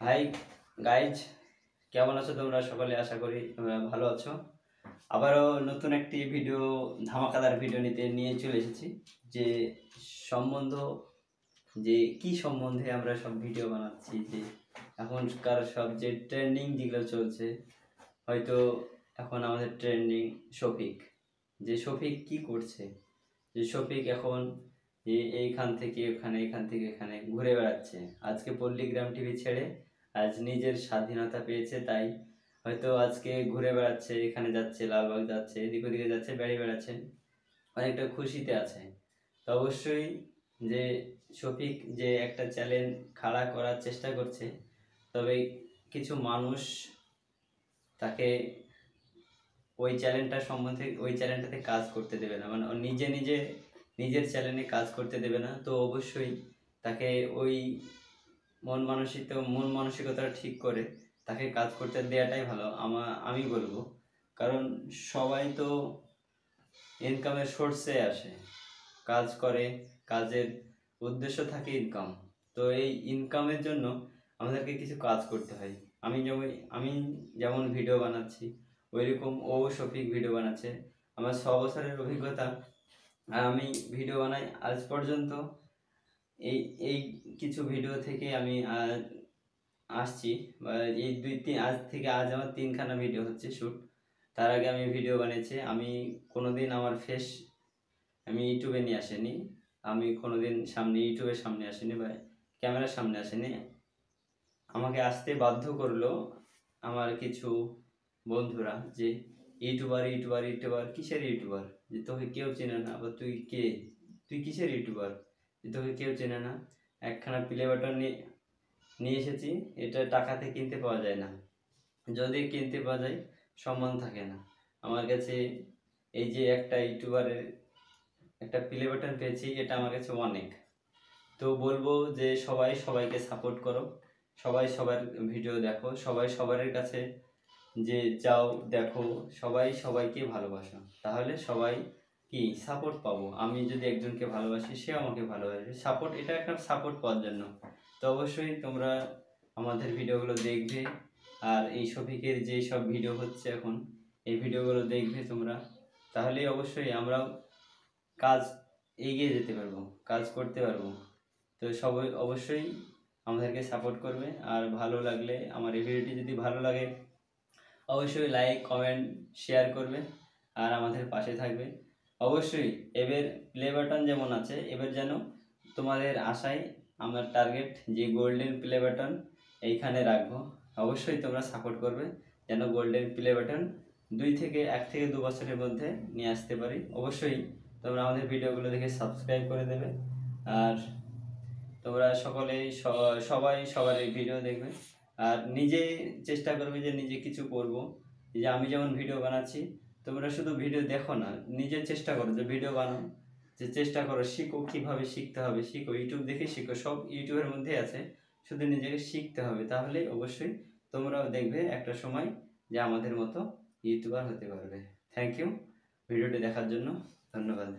Hi guys, কেমন আছো তোমরা? সকলে আশা করি তোমরা ভালো আছো। আবারও নতুন একটি ভিডিও, ধামাকাদার ভিডিও নিয়ে চলে এসেছি। যে সম্বন্ধ, যে কি সম্বন্ধে আমরা সব ভিডিও বানাচ্ছি, যে এখনকার সব যে ট্রেন্ডিং যেগুলো চলছে, হয়তো এখন আমাদের ট্রেন্ডিং শফিক। যে শফিক কি করছে, যে শফিক এখন এইখান থেকে ওখানে, এখান থেকে এখানে ঘুরে বেড়াচ্ছে। আজকে পল্লীগ্রাম টিভি ছেড়ে আজ নিজের স্বাধীনতা পেয়েছে, তাই হয়তো আজকে ঘুরে বেড়াচ্ছে, এখানে যাচ্ছে, লালবাগ যাচ্ছে, এদিক ওদিকে যাচ্ছে, বেড়িয়ে বেড়াচ্ছে, অনেকটা খুশিতে আছে। তো অবশ্যই যে শফিক যে একটা চ্যালেঞ্জ খাড়া করার চেষ্টা করছে, তবে কিছু মানুষ তাকে ওই চ্যানেলটা সম্বন্ধে, ওই চ্যানেলটাতে কাজ করতে দেবে না, মানে নিজের চ্যানেলে কাজ করতে দেবে না। তো অবশ্যই তাকে ওই মন মানসিকতাটা ঠিক করে তাকে কাজ করতে দেওয়াটাই ভালো আমি বলবো। কারণ সবাই তো ইনকামের সোর্সে আসে, কাজ করে, কাজের উদ্দেশ্য থাকে ইনকাম। তো এই ইনকামের জন্য আমাদেরকে কিছু কাজ করতে হয়। আমি যেমন ভিডিও বানাচ্ছি, ওইরকম শফিক ভিডিও বানাচ্ছে। আমার 6 বছরের অভিজ্ঞতা, আর আমি ভিডিও বানাই আজ পর্যন্ত। এই এই কিছু ভিডিও থেকে আমি আসছি, বা এই আজ আমার 3খানা ভিডিও হচ্ছে শ্যুট। তার আগে আমি ভিডিও বানিয়েছি, আমি কোনোদিন আমার ফেস আমি ইউটিউবে নিয়ে আসিনি, আমি কোনোদিন ইউটিউবের সামনে আসিনি বা ক্যামেরার সামনে আসিনি। আমাকে আসতে বাধ্য করলো আমার কিছু বন্ধুরা, যে ইউটিউবার ইউটিউবার ইউটিউবার কিসের ইউটিউবার, যে তোকে কেউ চেনে না, বা তুই কে, তুই কিসের ইউটিউবার, যে তোকে কেউ চেনে না। একখানা প্লে বাটন নিয়ে এসেছি, এটা টাকাতে কিনতে পাওয়া যায় না, যদি কিনতে পাওয়া যায় সম্মান থাকে না। আমার কাছে এই যে একটা ইউটিউবারের একটা প্লে বাটন পেয়েছি, এটা আমার কাছে অনেক। তো বলবো যে সবাই সবাইকে সাপোর্ট করো, সবাই সবার ভিডিও দেখো, সবাই সবার কাছে যে যাও দেখো, সবাই সবাইকে ভালোবাসো, তাহলে সবাই কি সাপোর্ট পাবো। আমি যদি একজনকে ভালোবাসি, সে আমাকে ভালোবাসে, সাপোর্ট, এটা একটা সাপোর্ট পাওয়ার জন্য। তো অবশ্যই তোমরা আমাদের ভিডিওগুলো দেখবে, আর এই শফিকের যে সব ভিডিও হচ্ছে এখন, এই ভিডিওগুলো দেখবে তোমরা, তাহলে অবশ্যই আমরাও কাজ এগিয়ে যেতে পারবো, কাজ করতে পারবো। তো সবাই অবশ্যই আমাদেরকে সাপোর্ট করবে। আর ভালো লাগলে, আমার এই ভিডিওটি যদি ভালো লাগে, অবশ্যই লাইক কমেন্ট শেয়ার করবে, আর আমাদের পাশে থাকবে। অবশ্যই এবার প্লে বাটন যেমন আছে, এবার যেন তোমাদের আশায় আমার টার্গেট যে গোল্ডেন প্লে বাটন এইখানে রাখবো। অবশ্যই তোমরা সাপোর্ট করবে, যেন গোল্ডেন প্লে বাটন 1 থেকে 2 বছরের মধ্যে নিয়ে আসতে পারি। অবশ্যই তোমরা আমাদের ভিডিওগুলো দেখে সাবস্ক্রাইব করে দেবে, আর তোমরা সকলেই সবাই সবার এই ভিডিও দেখবে, আর নিজে চেষ্টা করবে যে নিজে কিছু করব। যে আমি যেমন ভিডিও বানাচ্ছি, তোমরা শুধু ভিডিও দেখো না, নিজে চেষ্টা করো যে ভিডিও বানাও, যে চেষ্টা করো, শিখো, কীভাবে শিখতে হবে শিখো, ইউটিউব দেখে শিখো, সব ইউটিউবের মধ্যেই আছে, শুধু নিজেকে শিখতে হবে। তাহলে অবশ্যই তোমরাও দেখবে একটা সময় যে আমাদের মতো ইউটিউবার হতে পারবে। থ্যাংক ইউ ভিডিওটি দেখার জন্য, ধন্যবাদ।